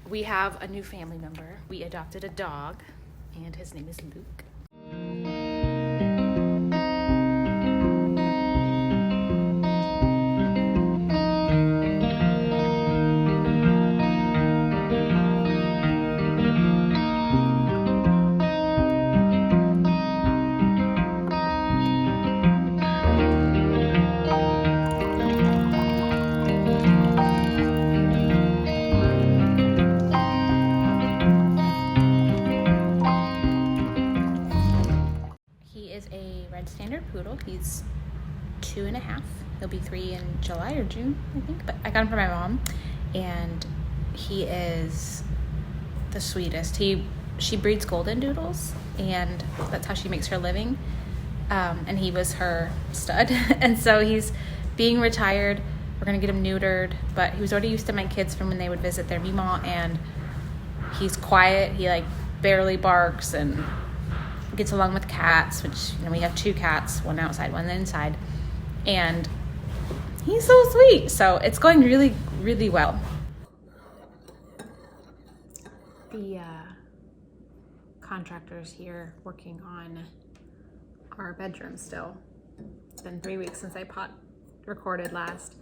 we have a new family member. We adopted a dog, and his name is Luke. Standard poodle. He's 2.5. He'll be 3 in July or June, I think. But I got him for my mom, and he is the sweetest. She breeds golden doodles, and that's how she makes her living. And he was her stud, and so he's being retired. We're gonna get him neutered, but he was already used to my kids from when they would visit their Mima, and he's quiet. He like barely barks and gets along with cats, which, you know, we have 2 cats, one outside, one inside, and he's so sweet. So it's going really, really well. The contractor's here working on our bedroom still. It's been 3 weeks since I recorded last,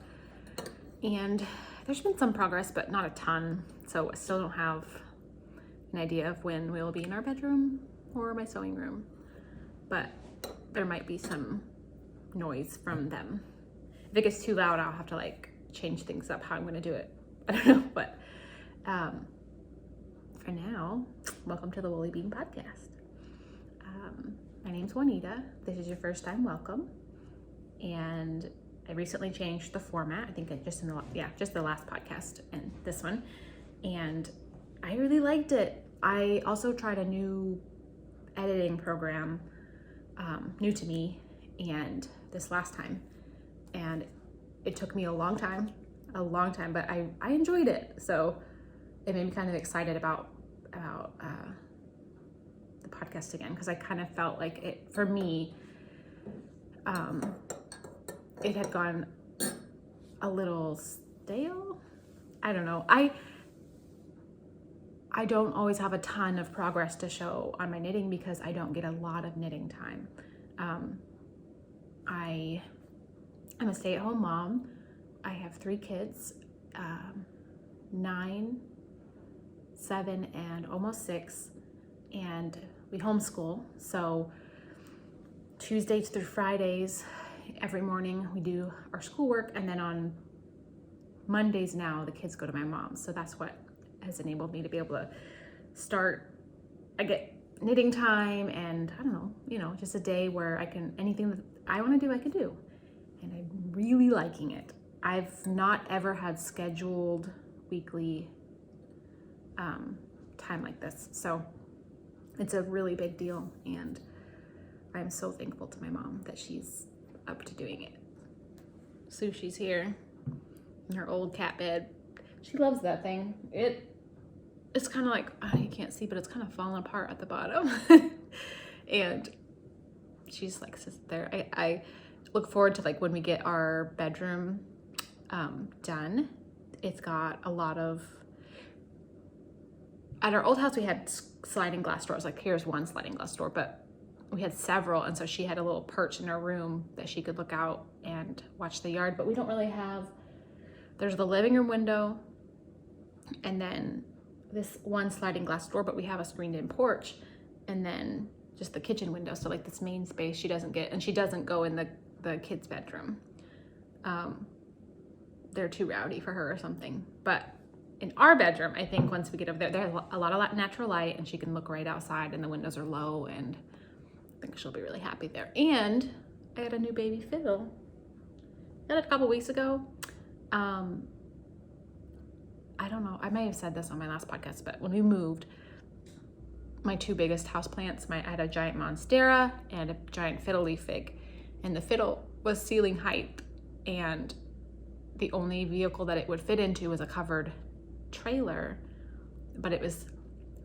and there's been some progress, but not a ton. So I still don't have an idea of when we'll be in our bedroom or my sewing room, but there might be some noise from them. If it gets too loud, I'll have to like change things up how I'm gonna do it. I don't know, but for now, welcome to the Woolly Bean Podcast. My name's Juanita. This is your first time, welcome. And I recently changed the format. I think just the last podcast and this one, and I really liked it. I also tried a new editing program, new to me, and this last time, and it took me a long time, but I enjoyed it. So it made me kind of excited about the podcast again, because I kind of felt like it, for me, it had gone a little stale. I don't know. I don't always have a ton of progress to show on my knitting because I don't get a lot of knitting time. I am a stay-at-home mom. I have 3 kids, 9, 7, and almost 6, and we homeschool. So Tuesdays through Fridays, every morning we do our schoolwork, and then on Mondays now the kids go to my mom's. So that's what has enabled me to be able to I get knitting time, and I don't know, just a day where I can, anything that I want to do, I can do. And I'm really liking it. I've not ever had scheduled weekly time like this. So it's a really big deal, and I'm so thankful to my mom that she's up to doing it. Sushi's here in her old cat bed. She loves that thing. It's kind of like, you can't see, but it's kind of falling apart at the bottom. And she's like sits there. I look forward to like when we get our bedroom done. It's got a lot of, at our old house we had sliding glass doors. Like here's one sliding glass door, but we had several, and so she had a little perch in her room that she could look out and watch the yard. But we don't really have, there's the living room window, and then this one sliding glass door, but we have a screened in porch, and then just the kitchen window. So like this main space she doesn't get, and she doesn't go in the kids' bedroom. They're too rowdy for her or something. But in our bedroom, I think once we get over there, there's a lot of natural light, and she can look right outside, and the windows are low, and I think she'll be really happy there. And I got a new baby fiddle. Got it a couple weeks ago. I don't know, I may have said this on my last podcast, but when we moved, my 2 biggest houseplants, I had a giant monstera and a giant fiddle leaf fig, and the fiddle was ceiling height, and the only vehicle that it would fit into was a covered trailer, but it was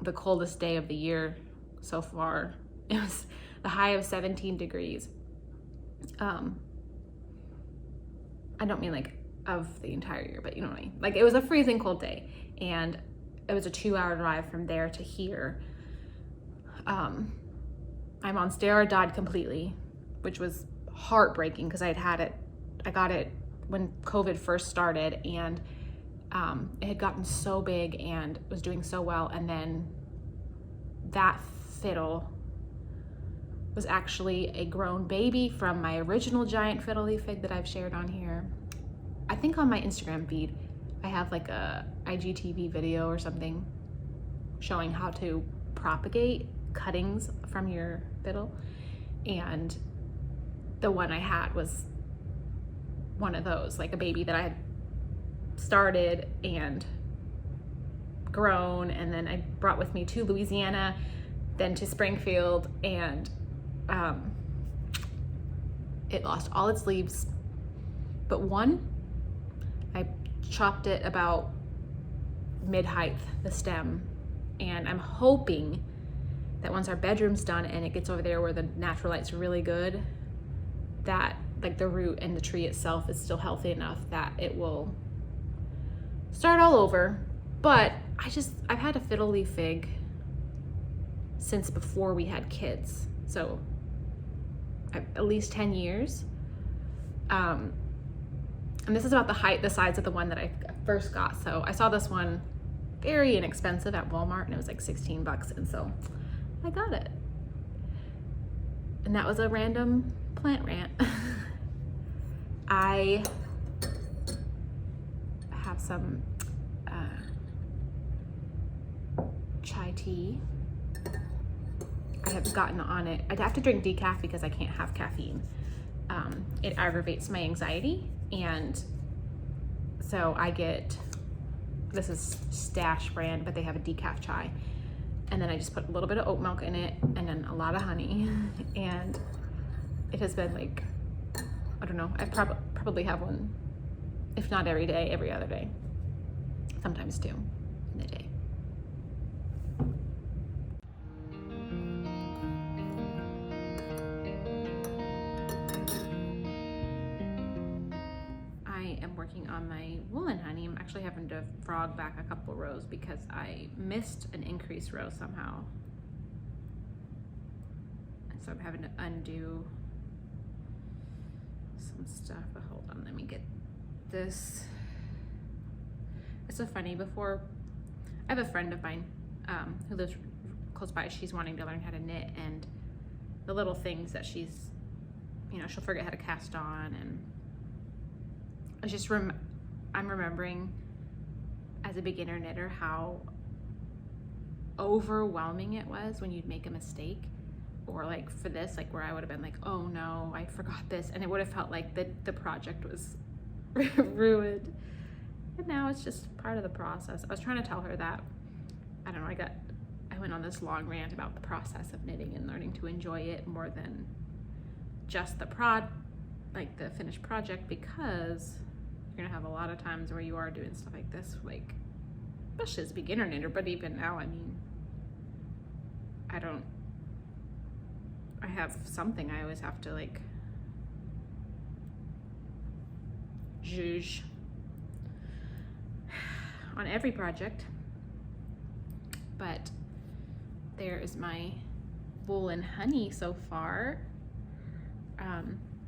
the coldest day of the year so far. It was the high of 17 degrees. I don't mean like of the entire year, but you know what I mean? Like it was a freezing cold day, and it was a 2-hour drive from there to here. My Monstera died completely, which was heartbreaking because I got it when COVID first started, and it had gotten so big and was doing so well. And then that fiddle was actually a grown baby from my original giant fiddle leaf fig that I've shared on here. I think on my Instagram feed, I have like a IGTV video or something showing how to propagate cuttings from your fiddle. And the one I had was one of those, like a baby that I had started and grown, and then I brought with me to Louisiana, then to Springfield, and it lost all its leaves but one. I chopped it about mid-height, the stem, and I'm hoping that once our bedroom's done and it gets over there where the natural light's really good, that like the root and the tree itself is still healthy enough that it will start all over. But I've had a fiddle leaf fig since before we had kids, so at least 10 years. And this is about the size of the one that I first got. So I saw this one very inexpensive at Walmart, and it was like 16 bucks, and so I got it. And that was a random plant rant. I have some chai tea. I have gotten on it. I'd have to drink decaf because I can't have caffeine. It aggravates my anxiety, and so I get, this is Stash brand, but they have a decaf chai, and then I just put a little bit of oat milk in it and then a lot of honey, and it has been like, I don't know, I probably have one, if not every day, every other day, sometimes 2 in a day. I am working on my woolen honey. I'm actually having to frog back a couple rows because I missed an increase row somehow. And so I'm having to undo some stuff, but hold on, let me get this. It's so funny, before, I have a friend of mine who lives close by. She's wanting to learn how to knit, and the little things that she's, she'll forget how to cast on, and I just I'm remembering as a beginner knitter how overwhelming it was when you'd make a mistake, or like for this, like where I would have been like, oh no, I forgot this, and it would have felt like the project was ruined. And now it's just part of the process. I was trying to tell her that, I don't know, I went on this long rant about the process of knitting and learning to enjoy it more than just the finished project, because you're gonna have a lot of times where you are doing stuff like this, like especially as a beginner knitter, but even now, I mean, I have something I always have to like zhuzh on every project. But there is my woolen honey so far.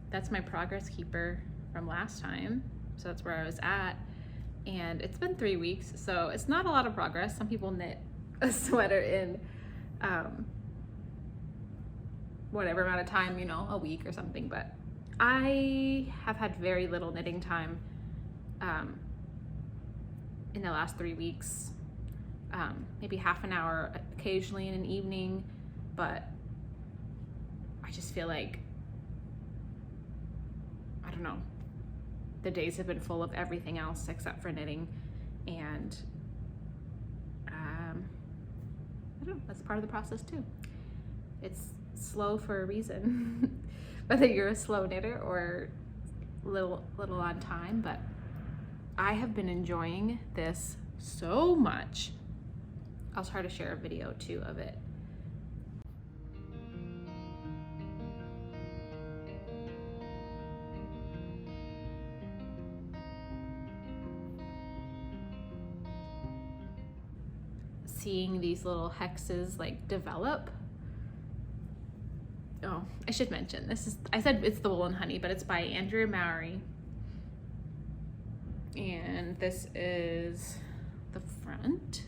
That's my progress keeper from last time, so that's where I was at, and it's been 3 weeks, so it's not a lot of progress. Some people knit a sweater in whatever amount of time, a week or something, but I have had very little knitting time in the last 3 weeks. Maybe half an hour occasionally in an evening, but I just feel like, I don't know, the days have been full of everything else except for knitting, and I don't know, that's part of the process too. It's slow for a reason, whether you're a slow knitter or little on time, but I have been enjoying this so much. I'll try to share a video too of it. seeing these little hexes like develop. Oh, I should mention, I said it's the Wool and Honey, but it's by Andrea Mowry. And this is the front.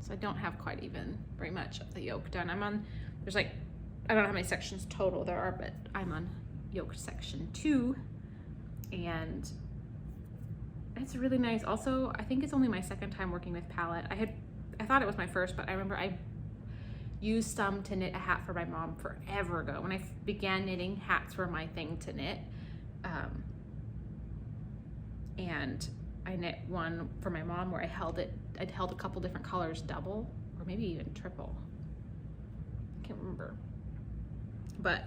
So I don't have quite even very much of the yoke done. There's like, I don't know how many sections total there are, but I'm on yoke section 2. And it's really nice. Also, I think it's only my second time working with palette. I thought it was my first, but I remember I used some to knit a hat for my mom forever ago. When I began knitting, hats were my thing to knit. And I knit one for my mom where I'd held a couple different colors double, or maybe even triple. I can't remember. But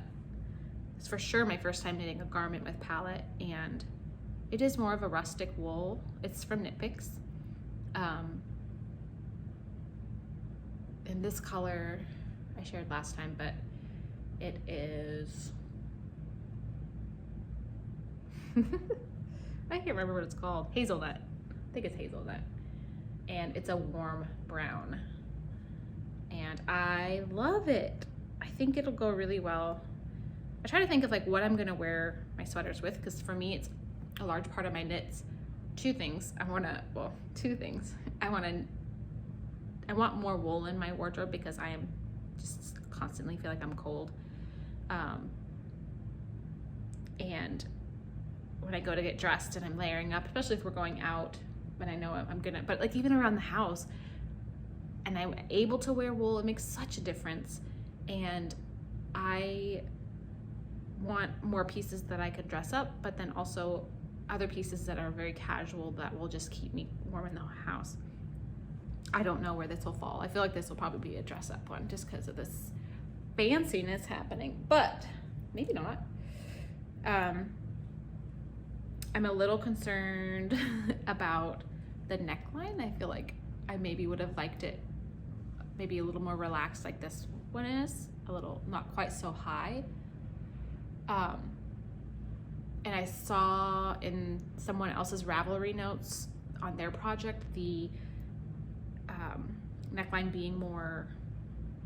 it's for sure my first time knitting a garment with palette, and it is more of a rustic wool. It's from Knit Picks. In this color I shared last time, but it is I can't remember what it's called. Hazelnut. I think it's hazelnut. And it's a warm brown. And I love it. I think it'll go really well. I try to think of like what I'm gonna wear my sweaters with, because for me it's a large part of my knits. Two things. I want more wool in my wardrobe because I am just constantly feel like I'm cold. And when I go to get dressed and I'm layering up, especially if we're going out, when I know I'm gonna, but like even around the house, and I'm able to wear wool, it makes such a difference. And I want more pieces that I could dress up, but then also other pieces that are very casual that will just keep me warm in the house. I don't know where this will fall. I feel like this will probably be a dress up one just because of this fanciness happening, but maybe not. I'm a little concerned about the neckline. I feel like I maybe would have liked it maybe a little more relaxed like this one is, a little, not quite so high. And I saw in someone else's Ravelry notes on their project, the neckline being more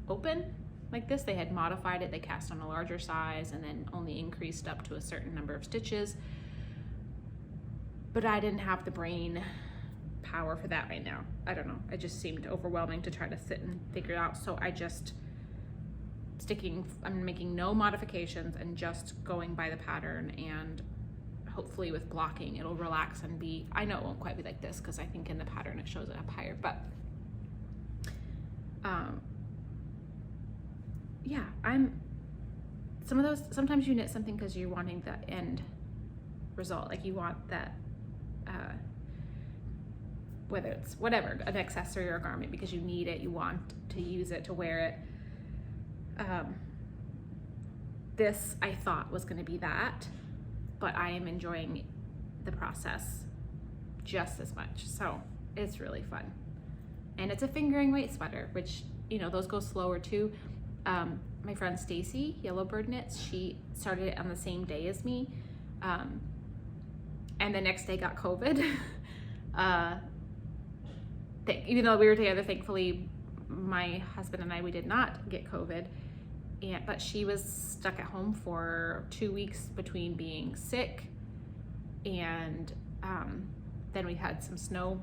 open like this. They had modified it, they cast on a larger size and then only increased up to a certain number of stitches. But I didn't have the brain power for that right now. I don't know, it just seemed overwhelming to try to sit and figure it out. So I'm making no modifications and just going by the pattern, and hopefully with blocking it'll relax and be, I know it won't quite be like this because I think in the pattern it shows it up higher, but yeah, sometimes you knit something because you're wanting the end result, like you want that whether it's whatever, an accessory or a garment, because you need it, you want to use it, to wear it. This I thought was going to be that, but I am enjoying the process just as much, so it's really fun. And it's a fingering weight sweater, which, you know, those go slower too. My friend Stacy, Yellowbird Knits, she started it on the same day as me, and the next day got COVID. Even though we were together, thankfully my husband and I, we did not get COVID, but she was stuck at home for 2 weeks between being sick and then we had some snow,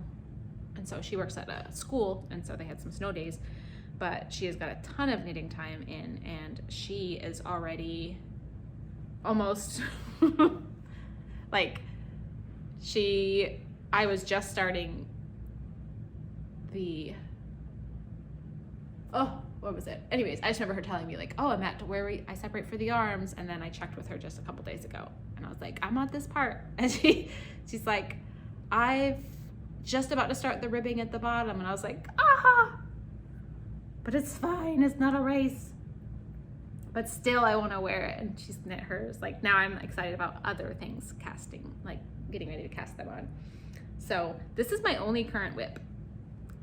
and so she works at a school, and so they had some snow days, but she has got a ton of knitting time in, and she is already almost like I was just starting what was it? Anyways, I just remember her telling me like, oh, I'm at where I separate for the arms, and then I checked with her just a couple days ago, and I was like, I'm at this part, and she's like, I've just about to start the ribbing at the bottom, and I was like, but it's fine, it's not a race, but still I want to wear it. And she's knit hers. Like, now I'm excited about other things casting, like getting ready to cast them on. So this is my only current whip,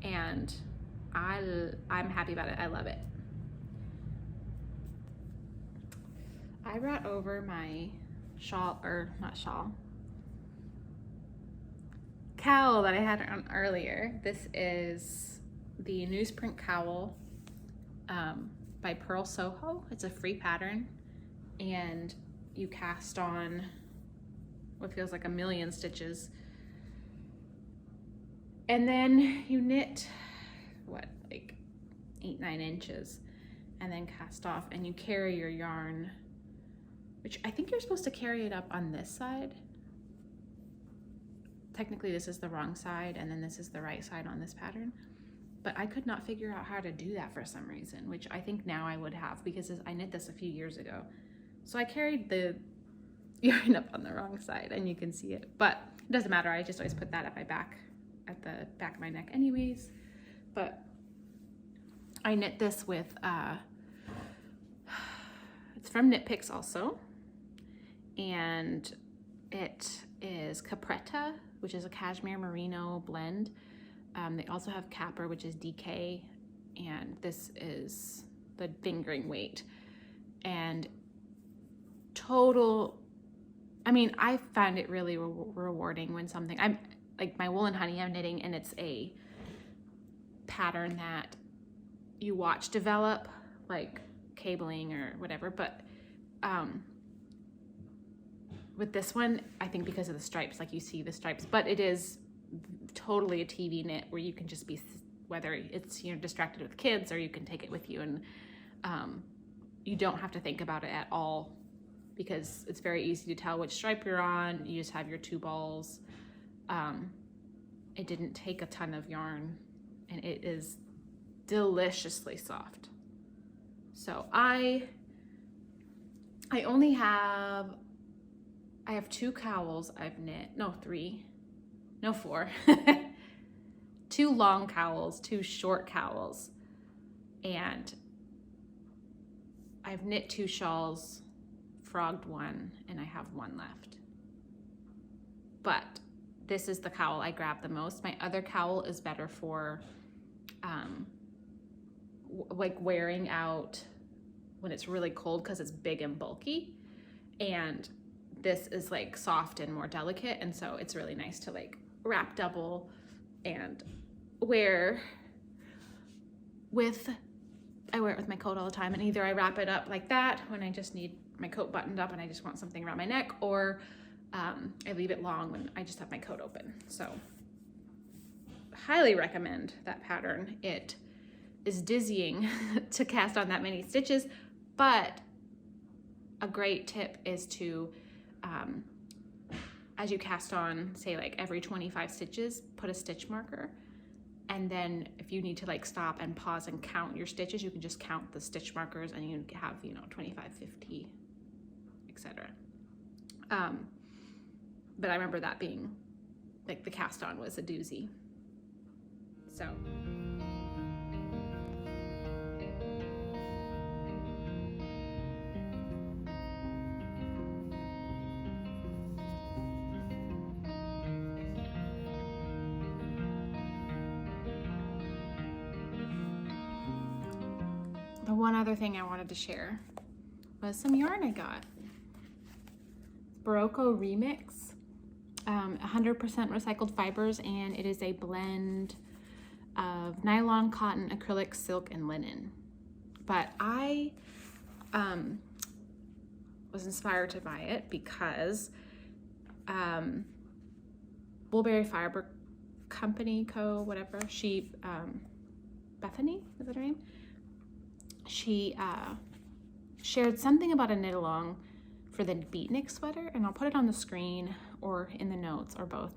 and I'm happy about it. I love it. I brought over my cowl that I had on earlier. This is the Newsprint cowl by Purl Soho. It's a free pattern, and you cast on what feels like a million stitches, and then you knit what, like 8-9 inches, and then cast off, and you carry your yarn, which I think you're supposed to carry it up on this side. Technically this is the wrong side, and then this is the right side on this pattern, but I could not figure out how to do that for some reason, which I think now I would have, because I knit this a few years ago. So I carried the yarn up on the wrong side, and you can see it, but it doesn't matter. I just always put that at the back of my neck anyways. But I knit this with, it's from Knit Picks also, and it is Capretta, which is a cashmere merino blend. They also have Capper, which is DK, and this is the fingering weight. And I mean, I found it really rewarding when something, I'm like my Wool and Honey I'm knitting, and it's a pattern that you watch develop, like cabling or whatever, but with this one, I think because of the stripes, like you see the stripes, but it is totally a TV knit where you can just be, whether it's, you know, distracted with kids, or you can take it with you, and you don't have to think about it at all, because it's very easy to tell which stripe you're on. You just have your 2 balls. It didn't take a ton of yarn, and it is deliciously soft. So I have 2 cowls I've knit, no 3, no 4, 2 long cowls, 2 short cowls, and I've knit 2 shawls, frogged 1, and I have 1 left. But this is the cowl I grabbed the most. My other cowl is better for like wearing out when it's really cold, because it's big and bulky, and this is like soft and more delicate, and so it's really nice to like wrap double and wear with, I wear it with my coat all the time, and either I wrap it up like that when I just need my coat buttoned up and I just want something around my neck, or I leave it long when I just have my coat open. So highly recommend that pattern. It is dizzying to cast on that many stitches, but a great tip is to, as you cast on, say like every 25 stitches, put a stitch marker. And then if you need to like stop and pause and count your stitches, you can just count the stitch markers, and you have, you know, 25, 50, etc. But I remember that being like the cast on was a doozy. So. The one other thing I wanted to share was some yarn I got. Barocco Remix, 100% recycled fibers, and it is a blend of nylon, cotton, acrylic, silk, and linen. But I was inspired to buy it because Woolberry Fiber Company whatever, she, Bethany, is that her name? She shared something about a knit along for the beatnik sweater, and I'll put it on the screen or in the notes, or both,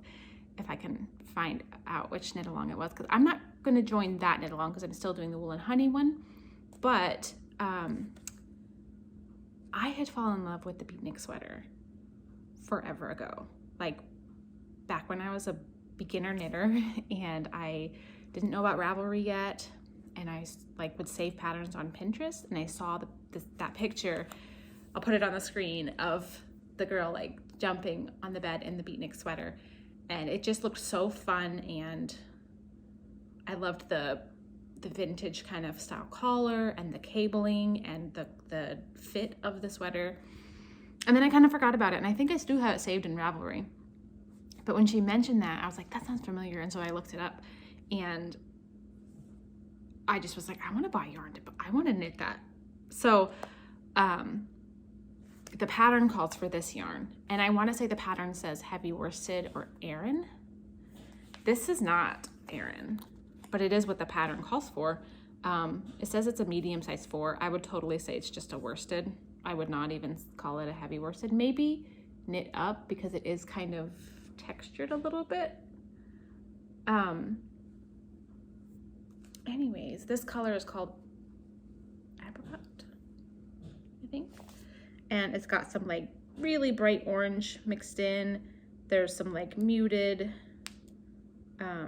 if I can find out which knit along it was, because I'm not going to join that knit along because I'm still doing the Wool and Honey one. But I had fallen in love with the beatnik sweater forever ago, like back when I was a beginner knitter and I didn't know about Ravelry yet, and I like would save patterns on Pinterest, and I saw that picture. I'll put it on the screen of the girl like jumping on the bed in the beatnik sweater, and it just looked so fun, and I loved the vintage kind of style collar and the cabling and the fit of the sweater. And then I kind of forgot about it, and I think I still have it saved in Ravelry, But when she mentioned that, I was like, that sounds familiar. And so I looked it up, and I just was like, I want to buy yarn. I want to knit that. So the pattern calls for this yarn. And I want to say the pattern says heavy worsted or Aran. This is not Aran, but it is what the pattern calls for. It says it's a medium size 4. I would totally say it's just a worsted. I would not even call it a heavy worsted. Maybe knit up, because it is kind of textured a little bit. Anyways, this color is called Apricot, I think. And it's got some like really bright orange mixed in. There's some like muted, I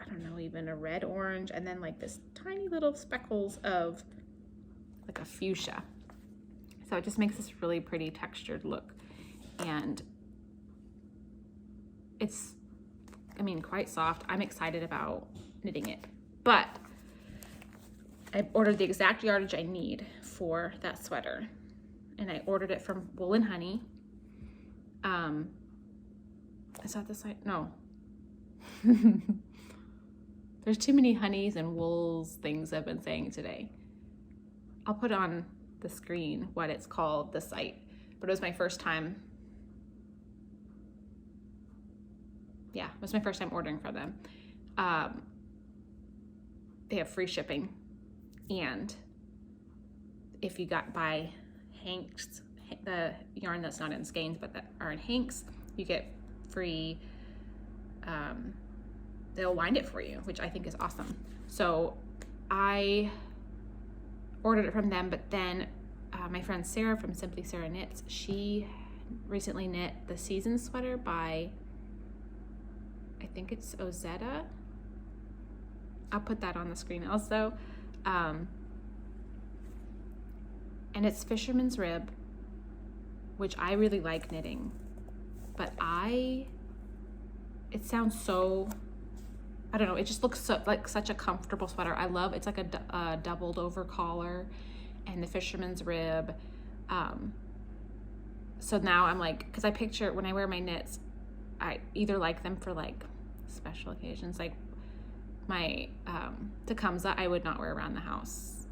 don't know, even a red orange, and then like this tiny little speckles of like a fuchsia. So it just makes this really pretty textured look. And it's, I mean, quite soft. I'm excited about knitting it, but I ordered the exact yardage I need for that sweater, and I ordered it from Wool and Honey. Is that the site? No. There's too many honeys and wools things I've been saying today. I'll put on the screen what it's called, the site, but it was my first time. Yeah, it was my first time ordering from them. They have free shipping, and if you by Hanks, the yarn that's not in skeins but that are in Hanks, you get free, they'll wind it for you, which I think is awesome. So I ordered it from them, but then my friend Sarah from Simply Sarah Knits, she recently knit the season sweater by, I think it's Ozetta. I'll put that on the screen also. And it's Fisherman's Rib, which I really like knitting, but it sounds so, I don't know, it just looks so, like such a comfortable sweater. I love, it's like a doubled over collar and the Fisherman's Rib. So now I'm like, because I picture when I wear my knits, I either like them for like special occasions, like my Tecumseh I would not wear around the house.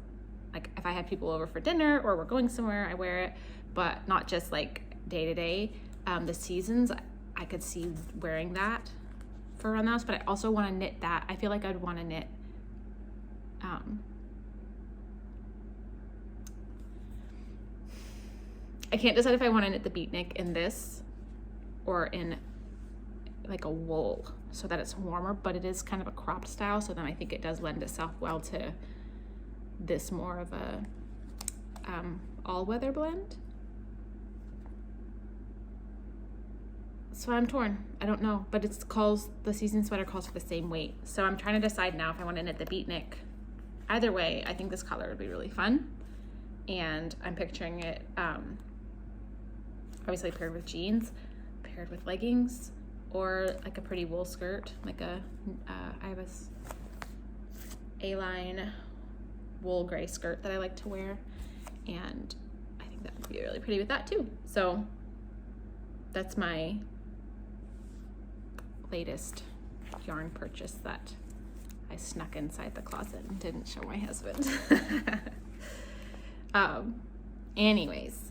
Like if I had people over for dinner or we're going somewhere, I wear it, but not just like day to day. The seasons, I could see wearing that for around the house, but I also want to knit that. I feel like I'd want to knit I can't decide if I want to knit the beatnik in this or in like a wool so that it's warmer, but it is kind of a cropped style, so then I think it does lend itself well to this more of a all-weather blend. So I'm torn. I don't know, but the season sweater calls for the same weight. So I'm trying to decide now if I want to knit the beatnik. Either way, I think this color would be really fun. And I'm picturing it obviously paired with jeans, paired with leggings, or like a pretty wool skirt, like I have a A-line wool gray skirt that I like to wear, and I think that would be really pretty with that too. So that's my latest yarn purchase that I snuck inside the closet and didn't show my husband. Anyways,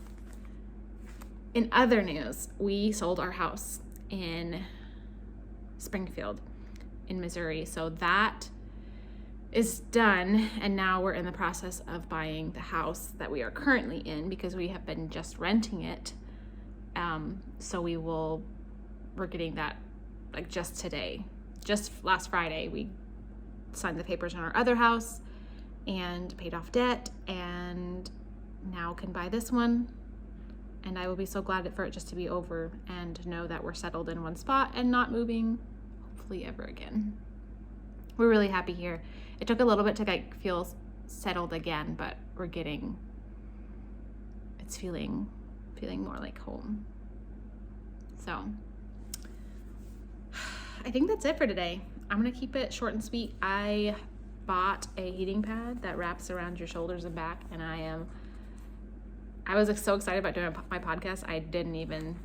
in other news, we sold our house in Springfield in Missouri. So that is done, and now we're in the process of buying the house that we are currently in because we have been just renting it. So we're getting that like just today. Just last Friday, we signed the papers on our other house and paid off debt, and now can buy this one. And I will be so glad for it just to be over and know that we're settled in one spot and not moving, hopefully ever again. We're really happy here. It took a little bit to like feel settled again, but it's feeling more like home. So I think that's it for today. I'm gonna keep it short and sweet. I bought a heating pad that wraps around your shoulders and back, and I am I was so excited about doing my podcast. I didn't even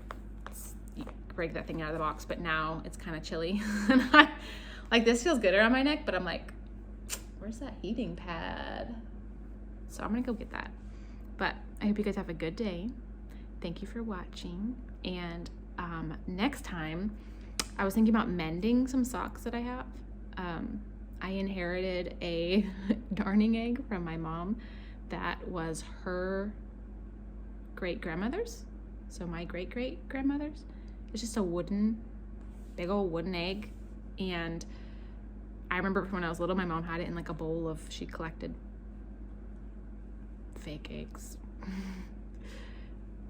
break that thing out of the box, but now it's kind of chilly. And like, this feels good around my neck, but I'm like, where's that heating pad? So I'm gonna go get that. But I hope you guys have a good day. Thank you for watching. And next time, I was thinking about mending some socks that I have. I inherited a darning egg from my mom that was her great-grandmother's. So my great-great-grandmother's. It's just a big old wooden egg. And I remember when I was little, my mom had it in like a bowl of, she collected fake eggs.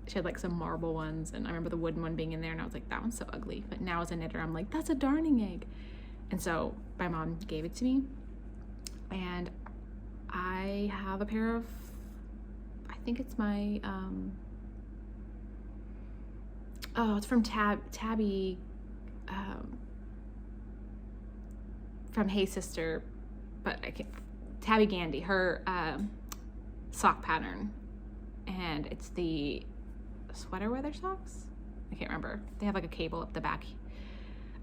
She had like some marble ones, and I remember the wooden one being in there, and I was like, that one's so ugly. But now as a knitter, I'm like, that's a darning egg. And so my mom gave it to me, and I have a pair of, I think it's my, it's from Tabby, from Hey Sister, but I can't, Tabby Gandy, her sock pattern, and it's the sweater weather socks. I can't remember. They have like a cable up the back.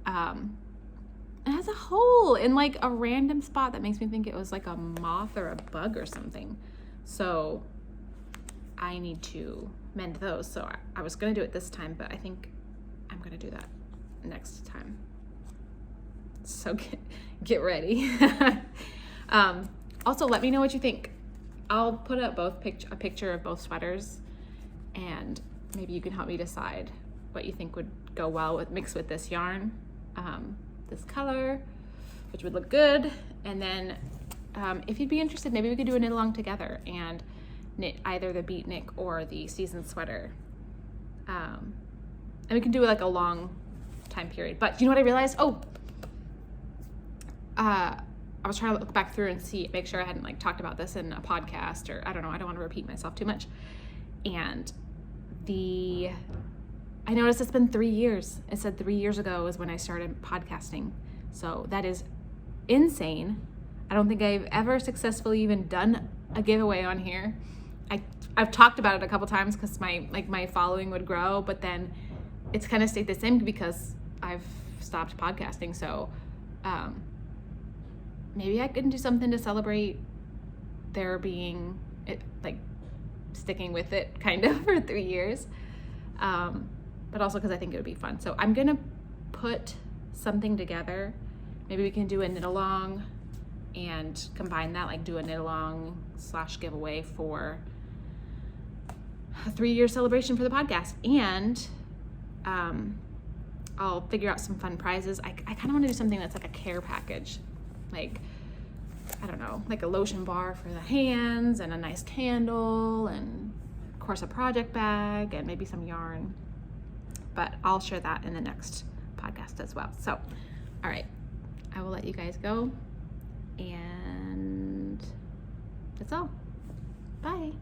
It has a hole in like a random spot that makes me think it was like a moth or a bug or something. So I need to mend those. So I was gonna do it this time, but I think I'm gonna do that next time. So get ready. Also, let me know what you think. I'll put up a picture of both sweaters, and maybe you can help me decide what you think would go well with mixed with this yarn, this color, which would look good. And then if you'd be interested, maybe we could do a knit along together and knit either the beatnik or the season sweater. And we can do like a long time period. But you know what I realized? I was trying to look back through and make sure I hadn't like talked about this in a podcast, or I don't know, I don't want to repeat myself too much. And I noticed it's been 3 years. It said 3 years ago is when I started podcasting. So that is insane. I don't think I've ever successfully even done a giveaway on here. I've talked about it a couple times because my following would grow, but then it's kind of stayed the same because I've stopped podcasting. So maybe I can do something to celebrate there being it, like sticking with it kind of for 3 years. But also because I think it would be fun. So I'm gonna put something together. Maybe we can do a knit along and combine that, like do a knit along / giveaway for a 3-year celebration for the podcast. And I'll figure out some fun prizes. I kind of want to do something that's like a care package, like, I don't know, like a lotion bar for the hands and a nice candle and of course a project bag and maybe some yarn. But I'll share that in the next podcast as well. So, all right, I will let you guys go, and that's all. Bye.